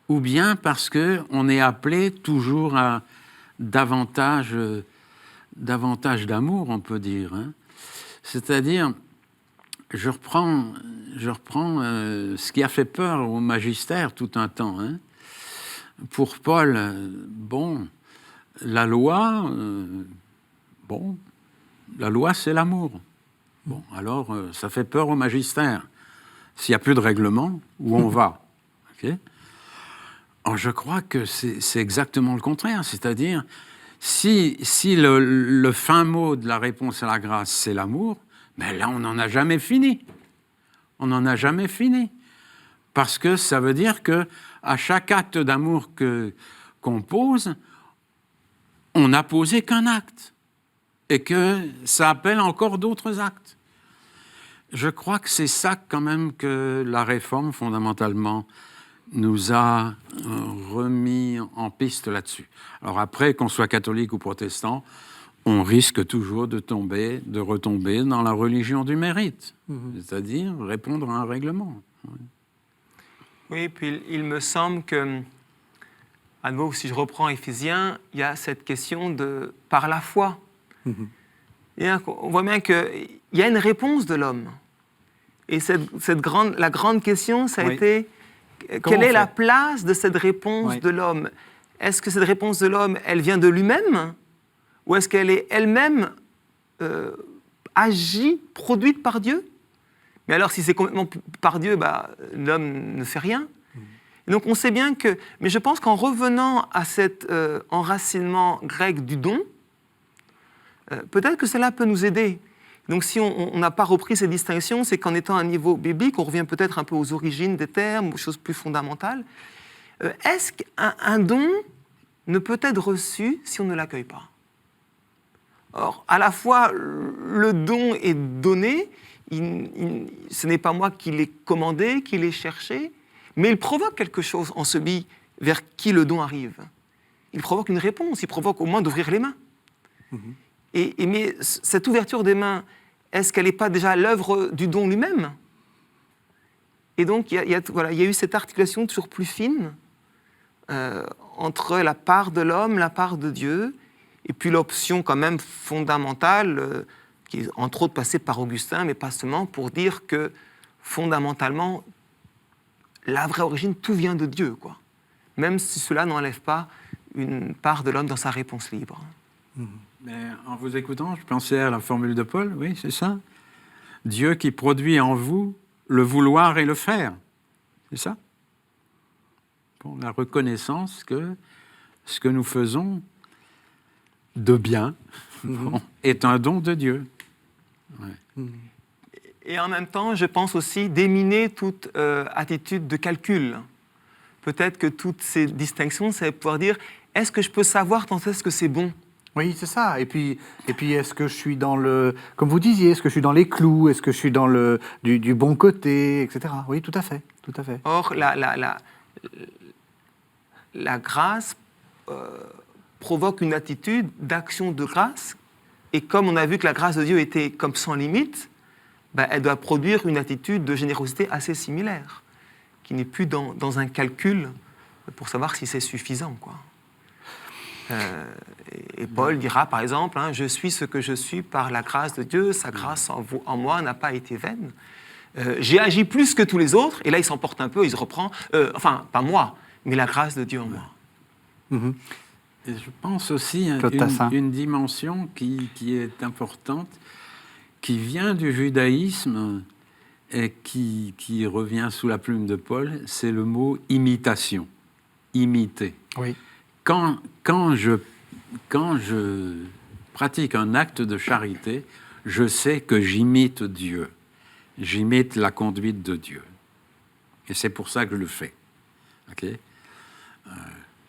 Speaker 3: ou bien parce qu'on est appelé toujours à davantage d'amour, on peut dire. Hein. C'est-à-dire, je reprends ce qui a fait peur au magistère tout un temps. Hein. Pour Paul, la loi, c'est l'amour. Bon, alors, ça fait peur au magistère. S'il n'y a plus de règlement, où on va? Okay. Alors, je crois que c'est exactement le contraire. C'est-à-dire, si le fin mot de la réponse à la grâce, c'est l'amour, mais là, on n'en a jamais fini. On n'en a jamais fini. Parce que ça veut dire qu'à chaque acte d'amour qu'on pose, on n'a posé qu'un acte. Et que ça appelle encore d'autres actes. Je crois que c'est ça quand même que la Réforme, fondamentalement, nous a remis en piste là-dessus. Alors après, qu'on soit catholique ou protestant, on risque toujours de retomber dans la religion du mérite, c'est-à-dire répondre à un règlement.
Speaker 2: Oui, puis il me semble que, à nouveau, si je reprends Éphésiens, il y a cette question de par la foi. On voit bien qu'il y a une réponse de l'homme. Et la grande question, ça a été, quelle est la place de cette réponse de l'homme? Est-ce que cette réponse de l'homme, elle vient de lui-même? Ou est-ce qu'elle est elle-même agie, produite par Dieu? Mais alors, si c'est complètement par Dieu, l'homme ne fait rien. Et donc, on sait bien que... Mais je pense qu'en revenant à cet enracinement grec du don, peut-être que cela peut nous aider. Donc, si on n'a pas repris ces distinctions, c'est qu'en étant à un niveau biblique, on revient peut-être un peu aux origines des termes, aux choses plus fondamentales. Est-ce qu'un don ne peut être reçu si on ne l'accueille pas? Or, à la fois, le don est donné, ce n'est pas moi qui l'ai commandé, qui l'ai cherché, mais il provoque quelque chose en celui vers qui le don arrive. Il provoque une réponse, il provoque au moins d'ouvrir les mains. Mais cette ouverture des mains, est-ce qu'elle n'est pas déjà l'œuvre du don lui-même? Et donc, il y a eu cette articulation toujours plus fine entre la part de l'homme, la part de Dieu, et puis l'option quand même fondamentale, qui est entre autres passée par Augustin, mais pas seulement, pour dire que fondamentalement, la vraie origine, tout vient de Dieu, quoi. Même si cela n'enlève pas une part de l'homme dans sa réponse libre.
Speaker 3: Mais en vous écoutant, je pensais à la formule de Paul, oui, c'est ça. Dieu qui produit en vous le vouloir et le faire. C'est ça. Bon, la reconnaissance que ce que nous faisons de bien est un don de Dieu. Ouais.
Speaker 2: Et en même temps, je pense aussi déminer toute attitude de calcul. Peut-être que toutes ces distinctions, c'est pouvoir dire, est-ce que je peux savoir quand est-ce que c'est bon?
Speaker 1: Oui, c'est ça. Et puis est-ce que je suis dans le... Comme vous disiez, est-ce que je suis dans les clous? Est-ce que je suis dans le du bon côté, etc. Oui, tout à fait. Tout à fait.
Speaker 2: Or, la grâce provoque une attitude d'action de grâce. Et comme on a vu que la grâce de Dieu était comme sans limite, elle doit produire une attitude de générosité assez similaire, qui n'est plus dans un calcul pour savoir si c'est suffisant, quoi. Et Paul dira, par exemple, je suis ce que je suis par la grâce de Dieu, sa grâce en moi n'a pas été vaine. J'ai agi plus que tous les autres, et là il s'emporte un peu, il se reprend, enfin, pas moi, mais la grâce de Dieu en moi.
Speaker 3: Et je pense aussi à une dimension qui est importante, qui vient du judaïsme et qui revient sous la plume de Paul, c'est le mot imitation, imiter.
Speaker 1: Oui.
Speaker 3: Quand je pratique un acte de charité, je sais que j'imite Dieu, j'imite la conduite de Dieu. Et c'est pour ça que je le fais. Okay?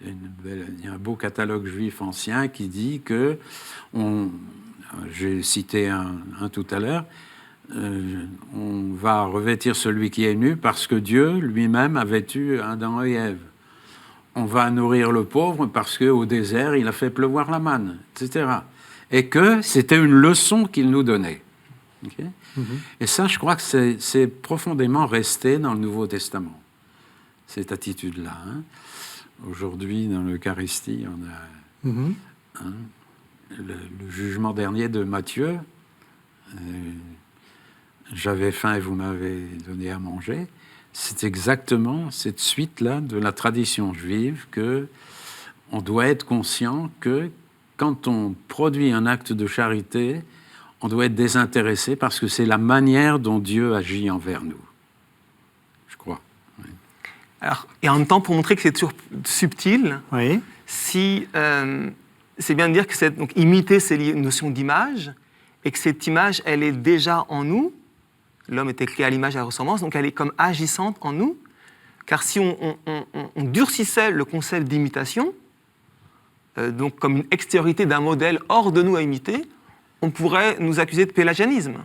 Speaker 3: Il y a un beau catalogue juif ancien qui dit que, j'ai cité un tout à l'heure, on va revêtir celui qui est nu parce que Dieu lui-même a vêtu Adam et Ève. On va nourrir le pauvre parce qu'au désert, il a fait pleuvoir la manne, etc. Et que c'était une leçon qu'il nous donnait. Okay? Et ça, je crois que c'est profondément resté dans le Nouveau Testament, cette attitude-là. Aujourd'hui, dans l'Eucharistie, on a le jugement dernier de Matthieu. J'avais faim et vous m'avez donné à manger. C'est exactement cette suite-là de la tradition juive qu'on doit être conscient que quand on produit un acte de charité, on doit être désintéressé parce que c'est la manière dont Dieu agit envers nous. Je crois. Oui.
Speaker 2: Alors, et en même temps, pour montrer que c'est toujours subtil,
Speaker 1: oui.
Speaker 2: C'est bien de dire que donc, imiter, c'est une notion d'image, et que cette image, elle est déjà en nous. L'homme était créé à l'image et à la ressemblance, donc elle est comme agissante en nous. Car si on durcissait le concept d'imitation, donc comme une extériorité d'un modèle hors de nous à imiter, on pourrait nous accuser de pélagianisme.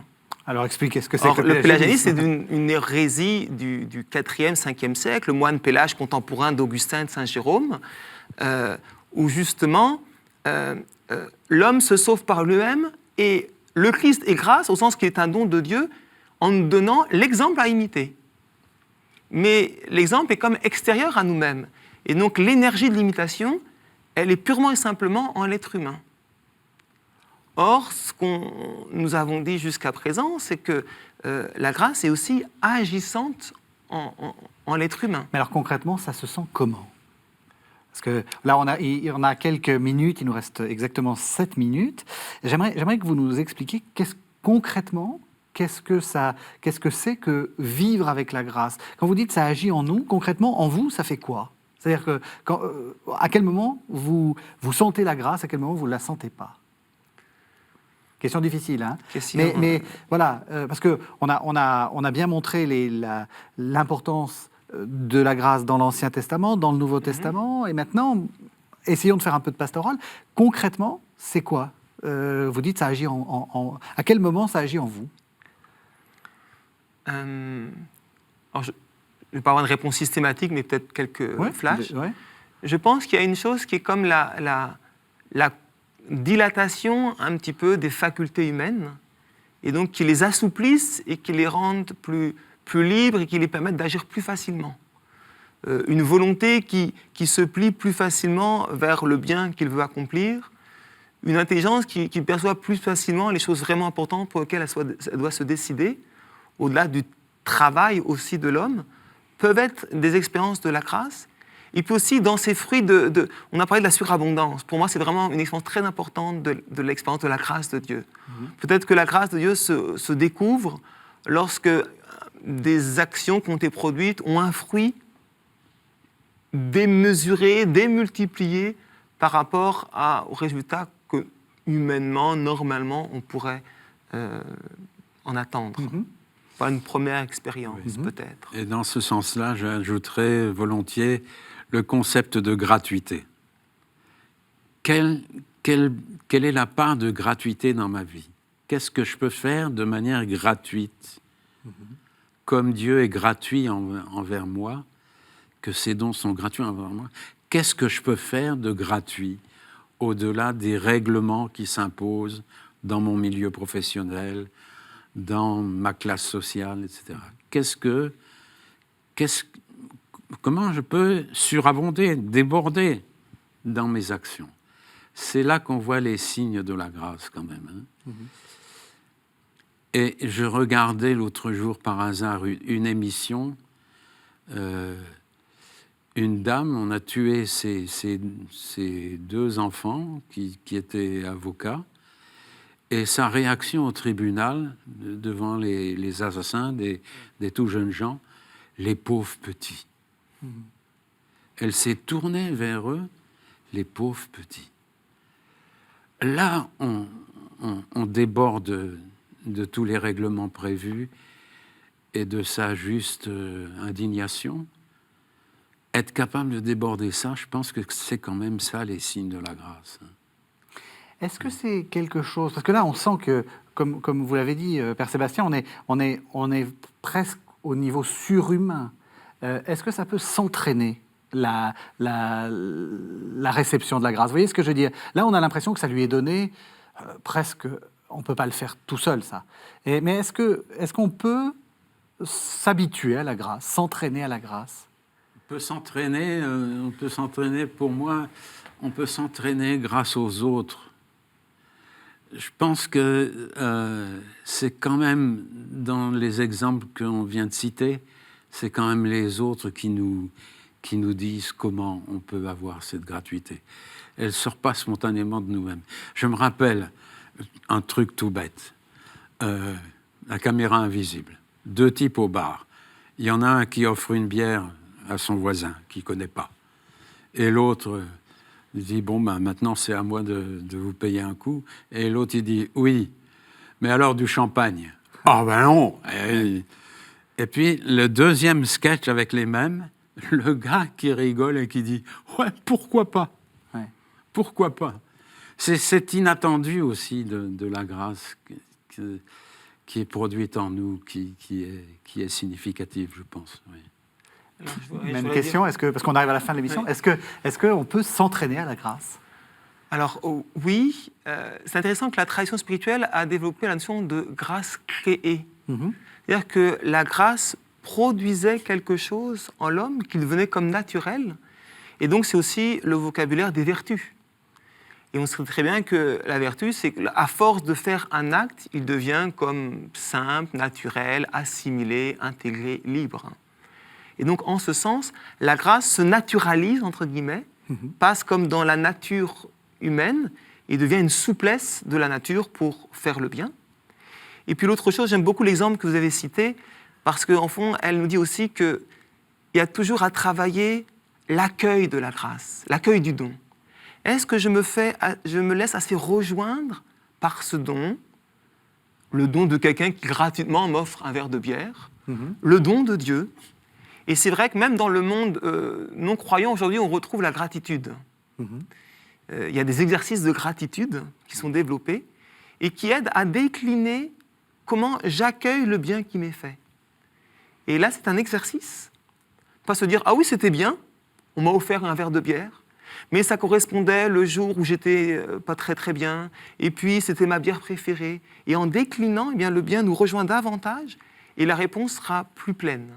Speaker 1: Alors expliquez ce que c'est que
Speaker 2: le pélagianisme. C'est une hérésie du 4e, 5e siècle, le moine Pélage contemporain d'Augustin et de Saint-Jérôme, où justement l'homme se sauve par lui-même et le Christ est grâce, au sens qu'il est un don de Dieu, en nous donnant l'exemple à imiter. Mais l'exemple est comme extérieur à nous-mêmes. Et donc l'énergie de l'imitation, elle est purement et simplement en l'être humain. Or, ce que nous avons dit jusqu'à présent, c'est que la grâce est aussi agissante en l'être humain.
Speaker 1: Mais alors concrètement, ça se sent comment? Parce que là, on a quelques minutes, il nous reste exactement 7 minutes. J'aimerais que vous nous expliquiez concrètement, qu'est-ce que c'est que vivre avec la grâce? Quand vous dites ça agit en nous, concrètement, en vous, ça fait quoi? C'est-à-dire que à quel moment vous sentez la grâce, à quel moment vous ne la sentez pas? Question difficile, hein. Mais voilà, parce qu'on a bien montré l'importance de la grâce dans l'Ancien Testament, dans le Nouveau Testament, et maintenant, essayons de faire un peu de pastoral. Concrètement, c'est quoi? Vous dites ça agit à quel moment ça agit en vous?
Speaker 2: Alors je ne vais pas avoir une réponse systématique, mais peut-être quelques flashs.
Speaker 1: Ouais.
Speaker 2: Je pense qu'il y a une chose qui est comme la dilatation un petit peu des facultés humaines, et donc qui les assouplissent et qui les rendent plus libres et qui les permettent d'agir plus facilement. Une volonté qui se plie plus facilement vers le bien qu'il veut accomplir, une intelligence qui perçoit plus facilement les choses vraiment importantes pour lesquelles elle doit se décider, au-delà du travail aussi de l'homme, peuvent être des expériences de la grâce. Et puis aussi, dans ces fruits, on a parlé de la surabondance. Pour moi, c'est vraiment une expérience très importante de l'expérience de la grâce de Dieu. Peut-être que la grâce de Dieu se découvre lorsque des actions qui ont été produites ont un fruit démesuré, démultiplié par rapport aux résultats que, humainement, normalement, on pourrait en attendre. Pas une première expérience, peut-être.
Speaker 3: Et dans ce sens-là, j'ajouterais volontiers le concept de gratuité. Quelle est la part de gratuité dans ma vie? Qu'est-ce que je peux faire de manière gratuite? Comme Dieu est gratuit envers moi, que ses dons sont gratuits envers moi, qu'est-ce que je peux faire de gratuit au-delà des règlements qui s'imposent dans mon milieu professionnel, dans ma classe sociale, etc. Comment je peux surabonder, déborder dans mes actions? C'est là qu'on voit les signes de la grâce quand même. Et je regardais l'autre jour par hasard une émission, une dame, on a tué ses 2 enfants qui étaient avocats, et sa réaction au tribunal, devant les assassins des tout jeunes gens, les pauvres petits. Elle s'est tournée vers eux, les pauvres petits. Là, on déborde de tous les règlements prévus et de sa juste indignation. Être capable de déborder ça, je pense que c'est quand même ça les signes de la grâce.
Speaker 1: Est-ce que c'est quelque chose... Parce que là, on sent que, comme vous l'avez dit, Père Sébastien, on est presque au niveau surhumain. Est-ce que ça peut s'entraîner, la réception de la grâce? Vous voyez ce que je veux dire? Là, on a l'impression que ça lui est donné presque... On ne peut pas le faire tout seul, ça. Mais est-ce qu'on peut s'habituer à la grâce, s'entraîner à la grâce?
Speaker 3: On peut s'entraîner, pour moi, on peut s'entraîner grâce aux autres. Je pense que c'est quand même, dans les exemples qu'on vient de citer, c'est quand même les autres qui nous disent comment on peut avoir cette gratuité. Elle ne sort pas spontanément de nous-mêmes. Je me rappelle un truc tout bête, la caméra invisible. 2 types au bar. Il y en a un qui offre une bière à son voisin, qu'il ne connaît pas. Et l'autre... Il dit, bon, ben, maintenant, c'est à moi de vous payer un coup. Et l'autre, il dit, oui, mais alors du champagne. Ah ben non. Et puis, le deuxième sketch avec les mêmes, le gars qui rigole et qui dit, ouais, pourquoi pas? Pourquoi pas? C'est inattendu aussi de la grâce qui est produite en nous, qui est significative, je pense, oui.
Speaker 1: Même question, parce qu'on arrive à la fin de l'émission, oui. Est-ce qu'on peut s'entraîner à la grâce?
Speaker 2: Alors oui, c'est intéressant que la tradition spirituelle a développé la notion de grâce créée. C'est-à-dire que la grâce produisait quelque chose en l'homme qui devenait comme naturel, et donc c'est aussi le vocabulaire des vertus. Et on sait très bien que la vertu, c'est qu'à force de faire un acte, il devient comme simple, naturel, assimilé, intégré, libre. Et donc, en ce sens, la grâce se naturalise, entre guillemets, passe comme dans la nature humaine et devient une souplesse de la nature pour faire le bien. Et puis l'autre chose, j'aime beaucoup l'exemple que vous avez cité, parce qu'en fond, elle nous dit aussi qu'il y a toujours à travailler l'accueil de la grâce, l'accueil du don. Est-ce que je me laisse assez rejoindre par ce don, le don de quelqu'un qui gratuitement m'offre un verre de bière, le don de Dieu? Et c'est vrai que même dans le monde non-croyant, aujourd'hui, on retrouve la gratitude. Il y a des exercices de gratitude qui sont développés et qui aident à décliner comment j'accueille le bien qui m'est fait. Et là, c'est un exercice. Pas se dire « Ah oui, c'était bien, on m'a offert un verre de bière », Mais ça correspondait le jour où j'étais pas très bien, et puis c'était ma bière préférée. Et en déclinant, eh bien, le bien nous rejoint davantage, et la réponse sera plus pleine.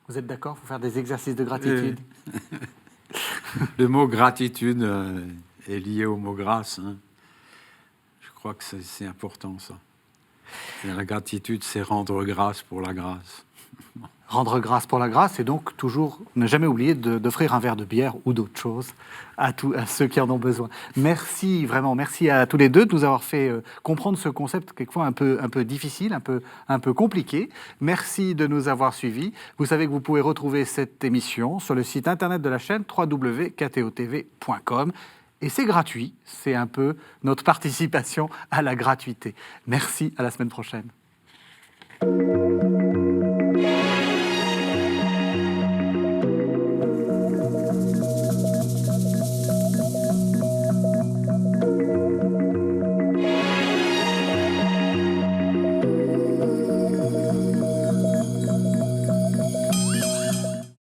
Speaker 1: Vous êtes d'accord? Il faut faire des exercices de gratitude.
Speaker 3: Le mot gratitude est lié au mot grâce. Hein. Je crois que c'est important, ça. Et la gratitude, c'est rendre grâce pour la grâce.
Speaker 1: Rendre grâce pour la grâce et donc toujours ne jamais oublier d'offrir un verre de bière ou d'autre chose à ceux qui en ont besoin. Merci, vraiment, merci à tous les deux de nous avoir fait comprendre ce concept quelquefois un peu difficile, un peu compliqué. Merci de nous avoir suivis. Vous savez que vous pouvez retrouver cette émission sur le site internet de la chaîne www.ktotv.com. Et c'est gratuit, c'est un peu notre participation à la gratuité. Merci, à la semaine prochaine.